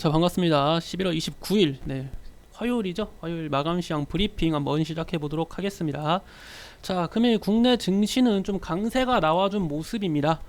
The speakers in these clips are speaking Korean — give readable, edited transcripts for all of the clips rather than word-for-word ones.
자, 반갑습니다. 11월 29일, 화요일이죠. 화요일 마감 시황 브리핑 한번 시작해 보도록 하겠습니다. 자, 금일 국내 증시는 좀 강세가 나와준 모습입니다.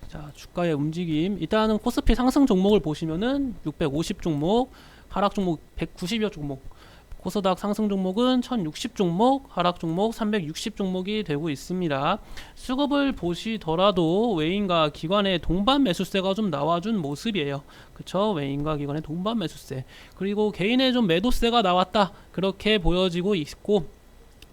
자, 주가의 움직임. 일단은 코스피 상승 종목을 보시면은 650 종목, 하락 종목 190여 종목, 코스닥 상승 종목은 1060 종목, 하락 종목 360 종목이 되고 있습니다. 수급을 보시더라도 외인과 기관의 동반 매수세가 좀 나와준 모습이에요. 그쵸? 외인과 기관의 동반 매수세. 그리고 개인의 좀 매도세가 나왔다. 그렇게 보여지고 있고,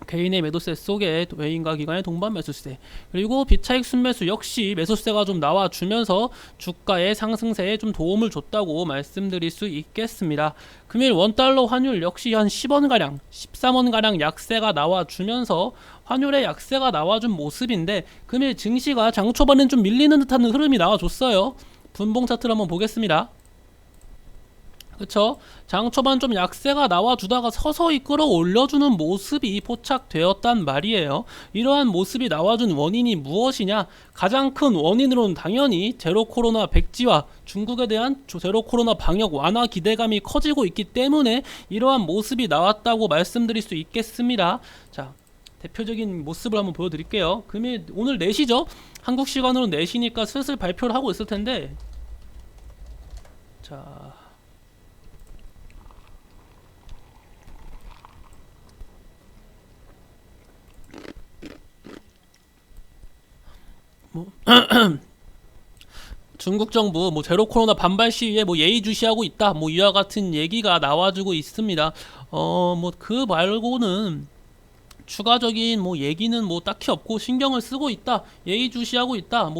개인의 매도세 속에 외인과 기관의 동반 매수세, 그리고 비차익 순매수 역시 매수세가 좀 나와주면서 주가의 상승세에 좀 도움을 줬다고 말씀드릴 수 있겠습니다. 금일 원달러 환율 역시 한 10원가량 13원가량 약세가 나와주면서 환율의 약세가 나와준 모습인데, 금일 증시가 장 초반엔 좀 밀리는 듯한 흐름이 나와줬어요. 분봉 차트를 한번 보겠습니다. 그쵸? 장 초반 좀 약세가 나와주다가 서서히 끌어올려주는 모습이 포착되었단 말이에요. 이러한 모습이 나와준 원인이 무엇이냐? 가장 큰 원인으로는 당연히 제로 코로나 백지화, 중국에 대한 제로 코로나 방역 완화 기대감이 커지고 있기 때문에 이러한 모습이 나왔다고 말씀드릴 수 있겠습니다. 자, 대표적인 모습을 한번 보여드릴게요. 금일 오늘 4시죠? 한국 시간으로 4시니까 슬슬 발표를 하고 있을 텐데, 자, 뭐 중국 정부 제로 코로나 반발 시위에 예의주시하고 있다, 이와 같은 얘기가 나와주고 있습니다. 그 말고는 추가적인 얘기는 딱히 없고, 신경을 쓰고 있다, 예의주시하고 있다,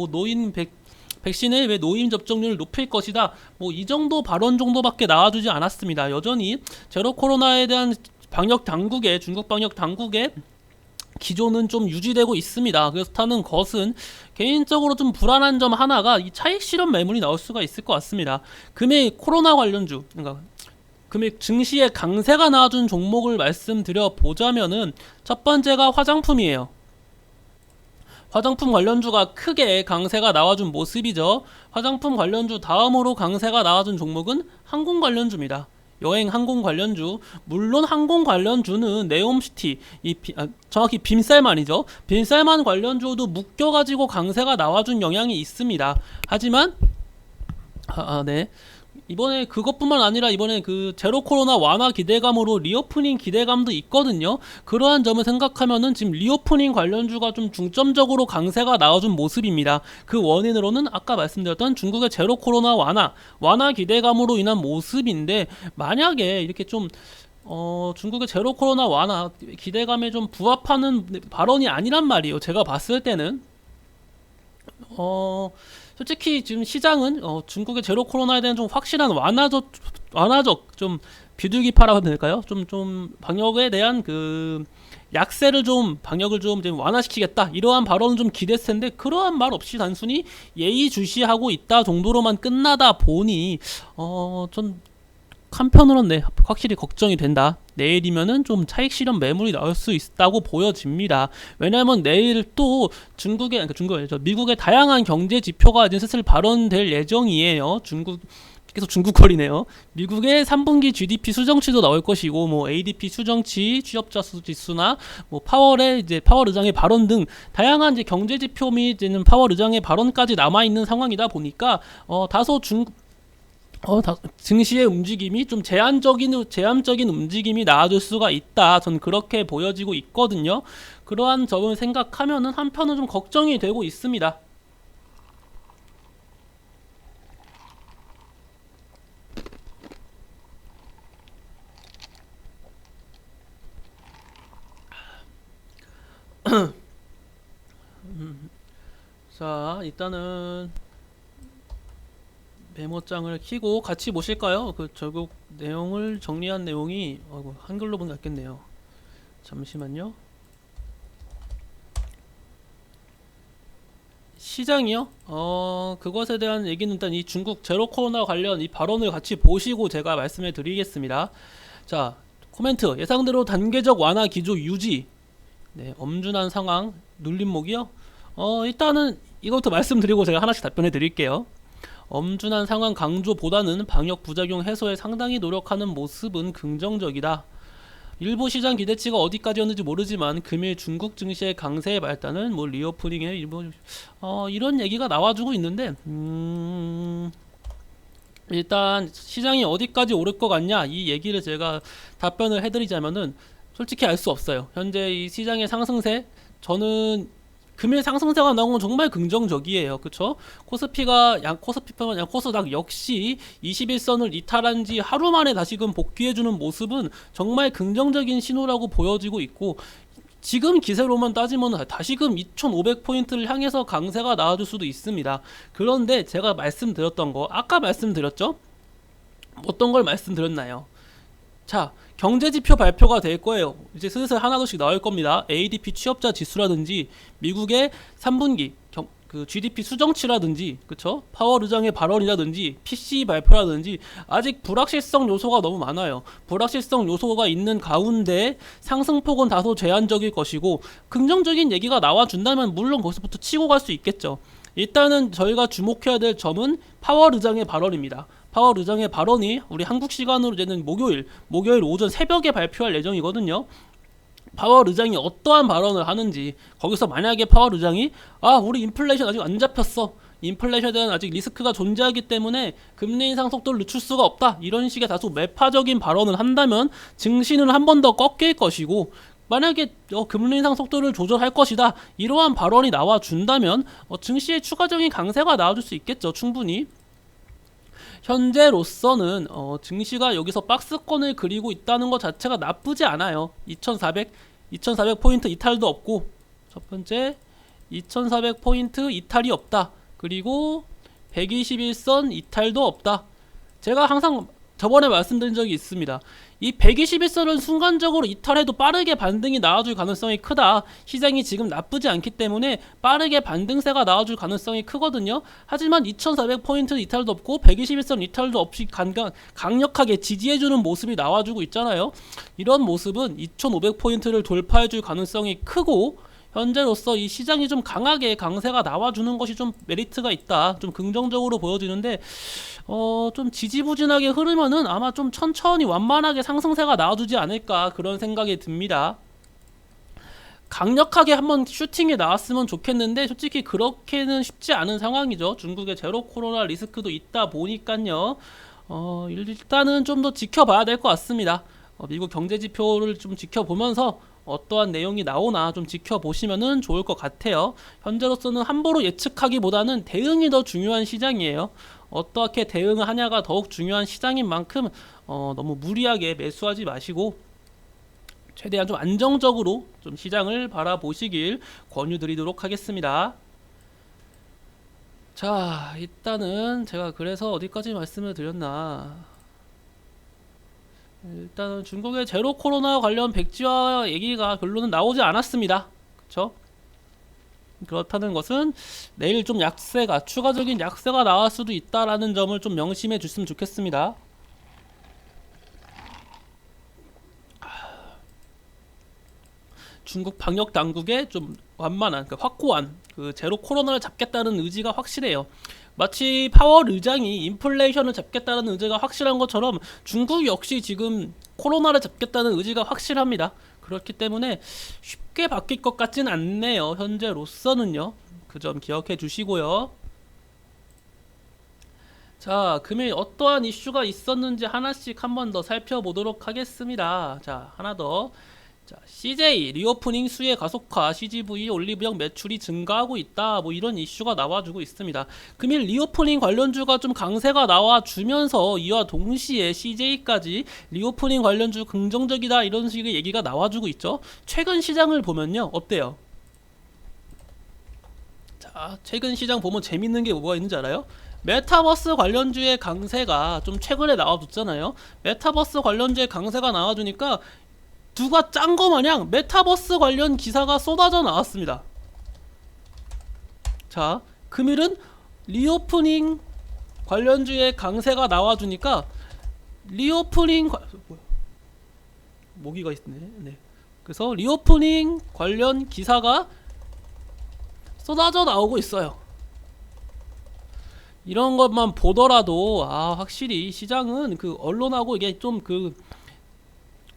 백신의 왜 노인 접종률을 높일 것이다, 이 정도 발언 정도밖에 나와주지 않았습니다. 여전히 제로 코로나에 대한 중국 방역 당국의 기조는 좀 유지되고 있습니다. 그렇다는 것은 개인적으로 좀 불안한 점 하나가 이 차익 실현 매물이 나올 수가 있을 것 같습니다. 금일 코로나 관련주, 그러니까 금일 증시에 강세가 나와준 종목을 말씀드려 보자면은, 첫 번째가 화장품이에요. 화장품 관련주가 크게 강세가 나와준 모습이죠. 화장품 관련주 다음으로 강세가 나와준 종목은 항공 관련주입니다. 여행 항공 관련주, 물론 항공 관련주는 네옴시티, 정확히 빔셀만이죠. 빔셀만 관련주도 묶여가지고 강세가 나와준 영향이 있습니다. 하지만 이번에 그것뿐만 아니라 이번에 그 제로 코로나 완화 기대감으로 리오프닝 기대감도 있거든요. 그러한 점을 생각하면은 지금 리오프닝 관련주가 좀 중점적으로 강세가 나와준 모습입니다. 그 원인으로는 아까 말씀드렸던 중국의 제로 코로나 완화 기대감으로 인한 모습인데, 만약에 이렇게 좀 중국의 제로 코로나 완화 기대감에 좀 부합하는 발언이 아니란 말이에요. 제가 봤을 때는 솔직히 지금 시장은 중국의 제로 코로나에 대한 좀 확실한 완화적 좀 비둘기파라고 해야 될까요? 좀 방역에 대한 그 방역을 좀 완화시키겠다, 이러한 발언은 좀 기대했을 텐데, 그러한 말 없이 단순히 예의주시하고 있다 정도로만 끝나다 보니 좀 한편으로는 확실히 걱정이 된다. 내일이면은 좀 차익 실현 매물이 나올 수 있다고 보여집니다. 왜냐하면 내일 또 미국의 다양한 경제 지표가 이제 슬슬 발언될 예정이에요. 계속 중국거리네요. 미국의 3분기 GDP 수정치도 나올 것이고, ADP 수정치, 취업자 수 지수나 파월 의장의 발언 등 다양한 경제 지표 및 파월 의장의 발언까지 남아 있는 상황이다 보니까 다소 증시의 움직임이 좀 제한적인 움직임이 나아질 수가 있다. 전 그렇게 보여지고 있거든요. 그러한 점을 생각하면은 한편은 좀 걱정이 되고 있습니다. 자, 일단은 메모장을 켜고 같이 보실까요? 결국 내용을 정리한 내용이 한글로 보면 낫겠네요. 잠시만요. 시장이요? 그것에 대한 얘기는 일단 이 중국 제로 코로나 관련 이 발언을 같이 보시고 제가 말씀해 드리겠습니다. 자, 코멘트. 예상대로 단계적 완화 기조 유지. 엄준한 상황, 눌림목이요? 일단은 이것부터 말씀드리고 제가 하나씩 답변해 드릴게요. 엄중한 상황 강조보다는 방역 부작용 해소에 상당히 노력하는 모습은 긍정적이다. 일부 시장 기대치가 어디까지였는지 모르지만 금일 중국 증시의 강세 발단은 뭐 리오프닝에 이런 얘기가 나와주고 있는데 일단 시장이 어디까지 오를 것 같냐 이 얘기를 제가 답변을 해드리자면은 솔직히 알 수 없어요. 현재 이 시장의 상승세 저는 금일 상승세가 나온 건 정말 긍정적이에요. 그쵸? 코스피가 코스닥 역시 21선을 이탈한 지 하루 만에 다시금 복귀해주는 모습은 정말 긍정적인 신호라고 보여지고 있고 지금 기세로만 따지면 다시금 2500포인트를 향해서 강세가 나와줄 수도 있습니다. 그런데 제가 말씀드렸던 거 아까 말씀드렸죠? 어떤 걸 말씀드렸나요? 자, 경제지표 발표가 될 거예요. 이제 슬슬 하나둘씩 나올 겁니다. ADP 취업자 지수라든지 미국의 3분기 그 GDP 수정치라든지 그쵸? 파월 의장의 발언이라든지 PCE 발표라든지 아직 불확실성 요소가 너무 많아요. 불확실성 요소가 있는 가운데 상승폭은 다소 제한적일 것이고 긍정적인 얘기가 나와준다면 물론 거기서부터 치고 갈 수 있겠죠. 일단은 저희가 주목해야 될 점은 파월 의장의 발언입니다. 파월 의장의 발언이 우리 한국 시간으로 되는 목요일 오전 새벽에 발표할 예정이거든요. 파월 의장이 어떠한 발언을 하는지 거기서 만약에 파월 의장이 우리 인플레이션 아직 안 잡혔어, 인플레이션에 대한 아직 리스크가 존재하기 때문에 금리 인상 속도를 늦출 수가 없다, 이런 식의 다소 매파적인 발언을 한다면 증시는 한 번 더 꺾일 것이고, 만약에 금리 인상 속도를 조절할 것이다 이러한 발언이 나와준다면 증시의 추가적인 강세가 나와줄 수 있겠죠. 충분히 현재로서는 증시가 여기서 박스권을 그리고 있다는 것 자체가 나쁘지 않아요. 2400포인트 이탈도 없고, 첫 번째 2400포인트 이탈이 없다. 그리고 121선 이탈도 없다. 제가 항상 저번에 말씀드린 적이 있습니다. 이 121선은 순간적으로 이탈해도 빠르게 반등이 나와줄 가능성이 크다. 시장이 지금 나쁘지 않기 때문에 빠르게 반등세가 나와줄 가능성이 크거든요. 하지만 2400포인트 이탈도 없고 121선 이탈도 없이 강력하게 지지해주는 모습이 나와주고 있잖아요. 이런 모습은 2500포인트를 돌파해줄 가능성이 크고, 현재로서 이 시장이 좀 강하게 강세가 나와주는 것이 좀 메리트가 있다, 좀 긍정적으로 보여지는데 좀 지지부진하게 흐르면은 아마 좀 천천히 완만하게 상승세가 나와주지 않을까 그런 생각이 듭니다. 강력하게 한번 슈팅이 나왔으면 좋겠는데 솔직히 그렇게는 쉽지 않은 상황이죠. 중국의 제로 코로나 리스크도 있다 보니까요. 일단은 좀 더 지켜봐야 될 것 같습니다. 미국 경제지표를 좀 지켜보면서 어떠한 내용이 나오나 좀 지켜보시면은 좋을 것 같아요. 현재로서는 함부로 예측하기보다는 대응이 더 중요한 시장이에요. 어떻게 대응을 하냐가 더욱 중요한 시장인 만큼 너무 무리하게 매수하지 마시고 최대한 좀 안정적으로 좀 시장을 바라보시길 권유드리도록 하겠습니다. 자, 일단은 제가 그래서 어디까지 말씀을 드렸나, 일단은 중국의 제로 코로나 관련 백지화 얘기가 결론은 나오지 않았습니다. 그쵸? 그렇다는 것은 내일 좀 추가적인 약세가 나올 수도 있다라는 점을 좀 명심해 주시면 좋겠습니다. 중국 방역 당국의 좀 완만한, 확고한 제로 코로나를 잡겠다는 의지가 확실해요. 마치 파월 의장이 인플레이션을 잡겠다는 의지가 확실한 것처럼 중국 역시 지금 코로나를 잡겠다는 의지가 확실합니다. 그렇기 때문에 쉽게 바뀔 것 같진 않네요. 현재로서는요. 그 점 기억해 주시고요. 자, 금일 어떠한 이슈가 있었는지 하나씩 한번 더 살펴보도록 하겠습니다. 자, 하나 더. 자, CJ 리오프닝 수혜 가속화, CGV 올리브영 매출이 증가하고 있다, 뭐 이런 이슈가 나와주고 있습니다. 금일 리오프닝 관련주가 좀 강세가 나와주면서 이와 동시에 CJ까지 리오프닝 관련주 긍정적이다 이런 식의 얘기가 나와주고 있죠. 최근 시장을 보면요, 어때요? 자, 최근 시장 보면 재밌는 게 뭐가 있는지 알아요? 메타버스 관련주의 강세가 좀 최근에 나와줬잖아요. 메타버스 관련주의 강세가 나와주니까 누가 짠 거 마냥 메타버스 관련 기사가 쏟아져 나왔습니다. 자, 금일은 리오프닝 관련주의 강세가 나와주니까 모기가 있네. 네. 그래서 리오프닝 관련 기사가 쏟아져 나오고 있어요. 이런 것만 보더라도 확실히 시장은 그 언론하고 이게 좀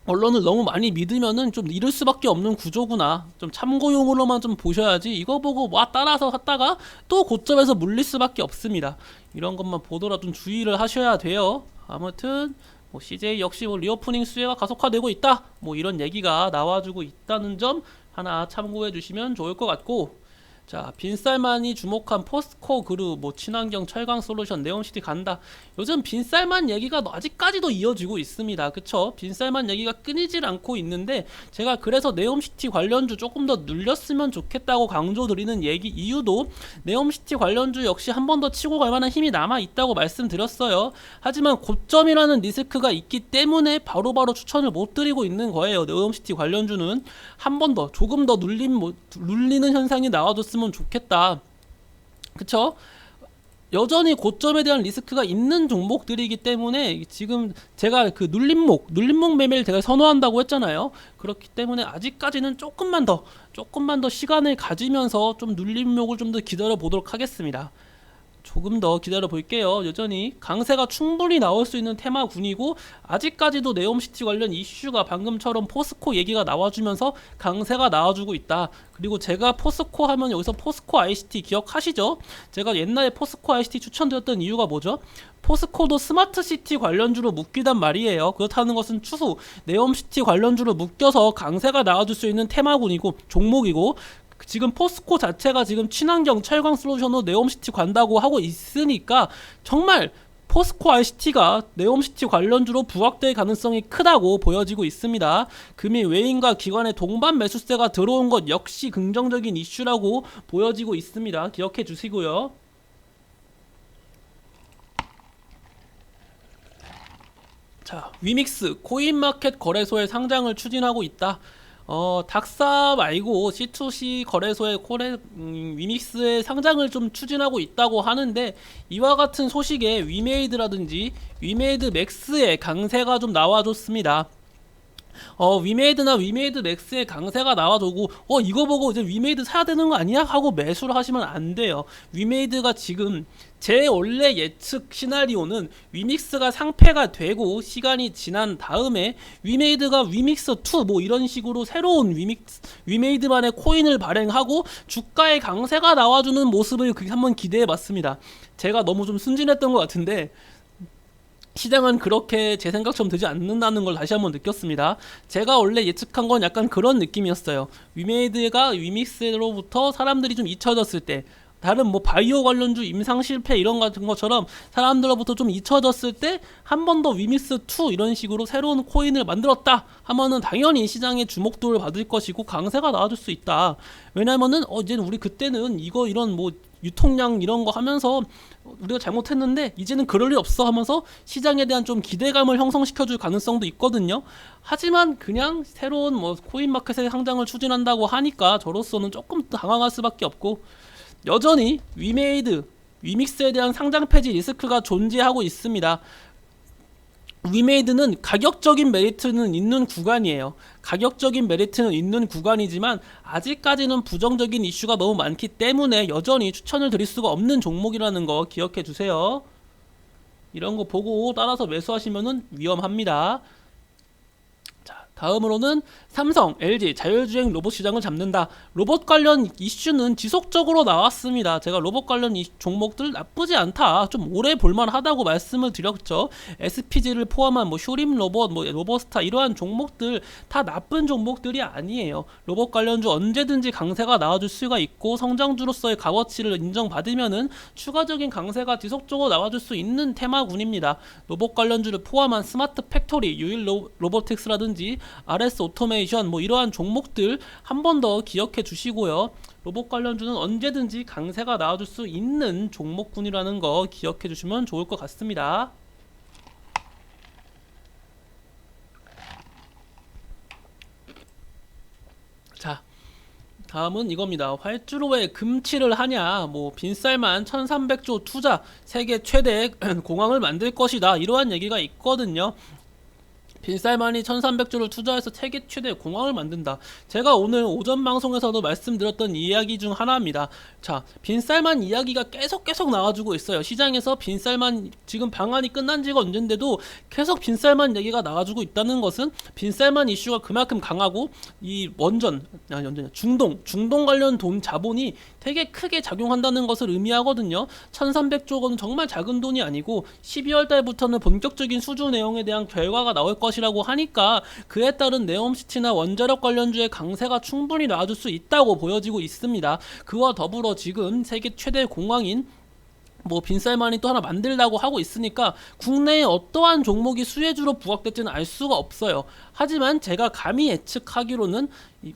언론을 너무 많이 믿으면은 좀 잃을 수밖에 없는 구조구나. 좀 참고용으로만 좀 보셔야지 이거 보고 따라서 샀다가 또 고점에서 물릴 수밖에 없습니다. 이런 것만 보더라도 좀 주의를 하셔야 돼요. 아무튼 뭐 CJ 역시 뭐 리오프닝 수혜가 가속화되고 있다. 뭐 이런 얘기가 나와주고 있다는 점 하나 참고해 주시면 좋을 것 같고, 자, 빈쌀만이 주목한 포스코 그룹, 뭐 친환경 철강 솔루션, 네옴시티 간다. 요즘 빈쌀만 얘기가 아직까지도 이어지고 있습니다. 그쵸? 빈쌀만 얘기가 끊이질 않고 있는데, 제가 그래서 네옴시티 관련주 조금 더 눌렸으면 좋겠다고 강조드리는 얘기 이유도, 네옴시티 관련주 역시 한 번 더 치고 갈 만한 힘이 남아 있다고 말씀드렸어요. 하지만 고점이라는 리스크가 있기 때문에 바로바로 추천을 못 드리고 있는 거예요. 네옴시티 관련주는 한 번 더 조금 더 눌리는 현상이 나와줬으면 좋겠다. 그쵸? 여전히 고점에 대한 리스크가 있는 종목들이기 때문에 지금 제가 그 눌림목 매매를 제가 선호한다고 했잖아요. 그렇기 때문에 아직까지는 조금만 더 시간을 가지면서 좀 눌림목을 좀 더 기다려 보도록 하겠습니다. 조금 더 기다려 볼게요. 여전히 강세가 충분히 나올 수 있는 테마군이고, 아직까지도 네옴시티 관련 이슈가 방금처럼 포스코 얘기가 나와주면서 강세가 나와주고 있다. 그리고 제가 포스코 하면 여기서 포스코 ICT 기억하시죠? 제가 옛날에 포스코 ICT 추천드렸던 이유가 뭐죠? 포스코도 스마트시티 관련주로 묶이단 말이에요. 그렇다는 것은 추후 네옴시티 관련주로 묶여서 강세가 나와줄 수 있는 테마군이고 종목이고, 지금 포스코 자체가 지금 친환경 철강 솔루션으로 네옴시티 간다고 하고 있으니까 정말 포스코 ICT가 네옴시티 관련주로 부각될 가능성이 크다고 보여지고 있습니다. 금일 외인과 기관의 동반 매수세가 들어온 것 역시 긍정적인 이슈라고 보여지고 있습니다. 기억해 주시고요. 자, 위믹스 코인마켓 거래소에 상장을 추진하고 있다. 닥사 말고 C2C 거래소의 위믹스의 상장을 좀 추진하고 있다고 하는데, 이와 같은 소식에 위메이드라든지 위메이드 맥스의 강세가 좀 나와줬습니다. 위메이드나 위메이드 맥스의 강세가 나와주고, 이거 보고 이제 위메이드 사야 되는 거 아니야? 하고 매수를 하시면 안 돼요. 위메이드가 지금 제 원래 예측 시나리오는 위믹스가 상폐가 되고 시간이 지난 다음에 위메이드가 위믹스2 뭐 이런 식으로 새로운 위메이드만의 코인을 발행하고 주가의 강세가 나와주는 모습을 한번 기대해 봤습니다. 제가 너무 좀 순진했던 것 같은데 시장은 그렇게 제 생각처럼 되지 않는다는 걸 다시 한번 느꼈습니다. 제가 원래 예측한 건 약간 그런 느낌이었어요. 위메이드가 위믹스로부터 사람들이 좀 잊혀졌을 때, 다른 뭐 바이오 관련주 임상 실패 이런 같은 것처럼 사람들로부터 좀 잊혀졌을 때 한 번 더 위믹스2 이런 식으로 새로운 코인을 만들었다 하면은 당연히 시장의 주목도를 받을 것이고 강세가 나와줄 수 있다. 왜냐면은 이제는 우리 그때는 이런 뭐 유통량 이런 거 하면서 우리가 잘못했는데 이제는 그럴 일 없어 하면서 시장에 대한 좀 기대감을 형성시켜줄 가능성도 있거든요. 하지만 그냥 새로운 뭐 코인마켓의 상장을 추진한다고 하니까 저로서는 조금 당황할 수밖에 없고, 여전히 위믹스에 대한 상장 폐지 리스크가 존재하고 있습니다. 위메이드는 가격적인 메리트는 있는 구간이에요. 가격적인 메리트는 있는 구간이지만 아직까지는 부정적인 이슈가 너무 많기 때문에 여전히 추천을 드릴 수가 없는 종목이라는 거 기억해 주세요. 이런 거 보고 따라서 매수하시면은 위험합니다. 다음으로는 삼성, LG 자율주행 로봇 시장을 잡는다. 로봇 관련 이슈는 지속적으로 나왔습니다. 제가 로봇 관련 종목들 나쁘지 않다, 좀 오래 볼만하다고 말씀을 드렸죠. SPG를 포함한 뭐 쇼림 로봇, 뭐 로버스타 이러한 종목들 다 나쁜 종목들이 아니에요. 로봇 관련주 언제든지 강세가 나와줄 수가 있고 성장주로서의 값어치를 인정받으면은 추가적인 강세가 지속적으로 나와줄 수 있는 테마군입니다. 로봇 관련주를 포함한 스마트 팩토리, 유일 로보틱스라든지 RS 오토메이션 뭐 이러한 종목들 한 번 더 기억해 주시고요. 로봇 관련주는 언제든지 강세가 나와줄 수 있는 종목군이라는 거 기억해 주시면 좋을 것 같습니다. 자, 다음은 이겁니다. 활주로에 금치를 하냐, 뭐 빈쌀만 1300조 투자, 세계 최대 공항을 만들 것이다, 이러한 얘기가 있거든요. 빈살만이 1300조를 투자해서 세계 최대 공항을 만든다. 제가 오늘 오전 방송에서도 말씀드렸던 이야기 중 하나입니다. 자, 빈살만 이야기가 계속 나와주고 있어요. 시장에서 빈살만 지금 방한이 끝난 지가 언젠데도 계속 빈살만 얘기가 나와주고 있다는 것은 빈살만 이슈가 그만큼 강하고 이 중동 관련 돈 자본이 되게 크게 작용한다는 것을 의미하거든요. 1300조 원은 정말 작은 돈이 아니고 12월 달부터는 본격적인 수주 내용에 대한 결과가 나올 것이라고 하니까 그에 따른 네옴시티나 원자력 관련주의 강세가 충분히 나와줄 수 있다고 보여지고 있습니다. 그와 더불어 지금 세계 최대 공항인 빈살만이 또 하나 만들려고 하고 있으니까 국내에 어떠한 종목이 수혜주로 부각될지는 알 수가 없어요. 하지만 제가 감히 예측하기로는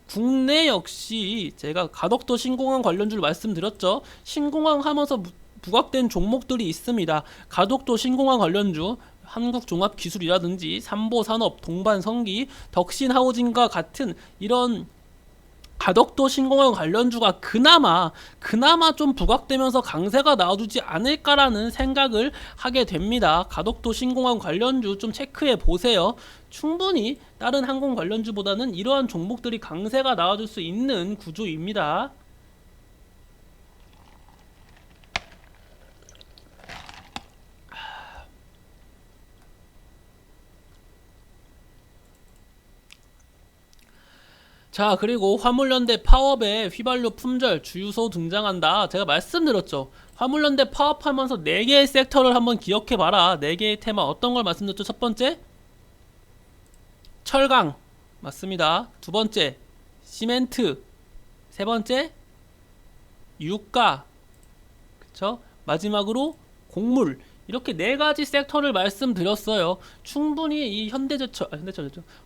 국내 역시 제가 가덕도 신공항 관련주를 말씀드렸죠. 신공항 하면서 부각된 종목들이 있습니다. 가덕도 신공항 관련주 한국종합기술이라든지 삼보산업, 동반성기, 덕신하우징과 같은 이런 가덕도 신공항 관련주가 그나마 좀 부각되면서 강세가 나와주지 않을까라는 생각을 하게 됩니다. 가덕도 신공항 관련주 좀 체크해 보세요. 충분히 다른 항공 관련주보다는 이러한 종목들이 강세가 나와줄 수 있는 구조입니다. 자, 그리고 화물연대 파업에 휘발유 품절 주유소 등장한다. 제가 말씀드렸죠. 화물연대 파업하면서 4개의 섹터를 한번 기억해봐라. 4개의 테마 어떤 걸 말씀드렸죠? 첫 번째 철강 맞습니다. 두 번째 시멘트, 세 번째 유가, 그쵸? 마지막으로 곡물. 이렇게 4가지 섹터를 말씀드렸어요. 충분히 이 현대제철,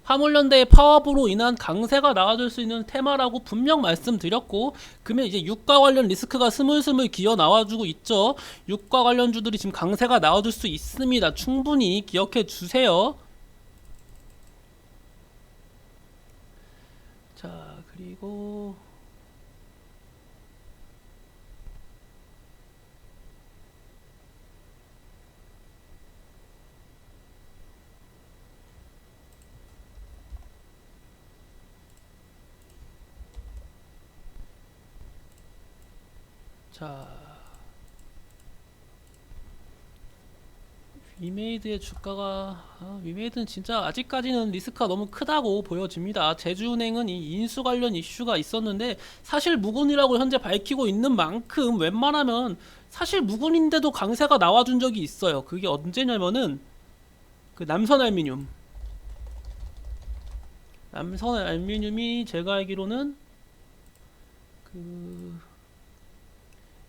화물연대의 파업으로 인한 강세가 나와줄 수 있는 테마라고 분명 말씀드렸고, 그러면 이제 유가 관련 리스크가 스물스물 기어 나와주고 있죠. 유가 관련주들이 지금 강세가 나와줄 수 있습니다. 충분히 기억해 주세요. 자, 그리고 자, 위메이드의 주가가 위메이드는 진짜 아직까지는 리스크가 너무 크다고 보여집니다. 제주은행은 이 인수 관련 이슈가 있었는데 사실 무근이라고 현재 밝히고 있는 만큼 웬만하면 사실 무근인데도 강세가 나와준 적이 있어요. 그게 언제냐면은 그 남선알미늄이 제가 알기로는 그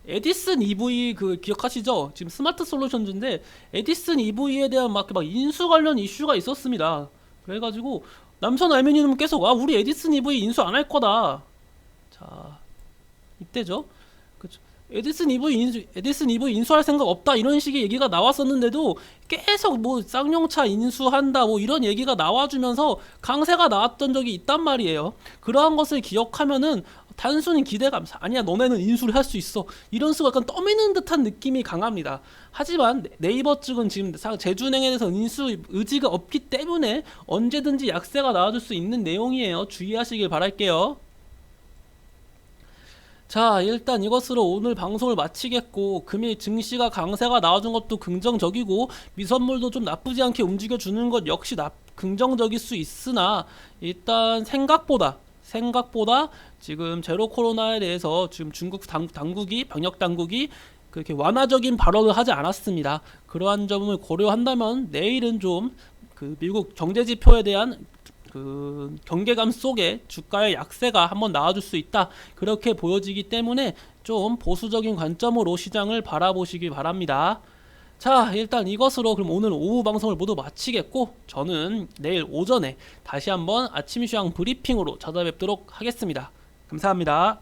에디슨 EV 그 기억하시죠? 지금 스마트 솔루션즈인데 에디슨 EV에 대한 막 인수 관련 이슈가 있었습니다. 그래가지고 남선 알미늄은 계속 우리 에디슨 EV 인수 안 할 거다. 자, 이때죠. 그쵸. 에디슨 EV 인수할 생각 없다 이런 식의 얘기가 나왔었는데도 계속 쌍용차 인수한다 이런 얘기가 나와주면서 강세가 나왔던 적이 있단 말이에요. 그러한 것을 기억하면은 단순히 기대감, 아니야 너네는 인수를 할 수 있어, 이런 식으로 약간 떠미는 듯한 느낌이 강합니다. 하지만 네이버 측은 지금 제주은행에 대해서 인수 의지가 없기 때문에 언제든지 약세가 나와줄 수 있는 내용이에요. 주의하시길 바랄게요. 자, 일단 이것으로 오늘 방송을 마치겠고, 금일 증시가 강세가 나와준 것도 긍정적이고 미선물도 좀 나쁘지 않게 움직여주는 것 역시 긍정적일 수 있으나 일단 생각보다 지금 제로 코로나에 대해서 지금 중국 방역 당국이 그렇게 완화적인 발언을 하지 않았습니다. 그러한 점을 고려한다면 내일은 좀 그 미국 경제 지표에 대한 그 경계감 속에 주가의 약세가 한번 나와줄 수 있다, 그렇게 보여지기 때문에 좀 보수적인 관점으로 시장을 바라보시기 바랍니다. 자, 일단 이것으로 그럼 오늘 오후 방송을 모두 마치겠고, 저는 내일 오전에 다시 한번 아침 시황 브리핑으로 찾아뵙도록 하겠습니다. 감사합니다.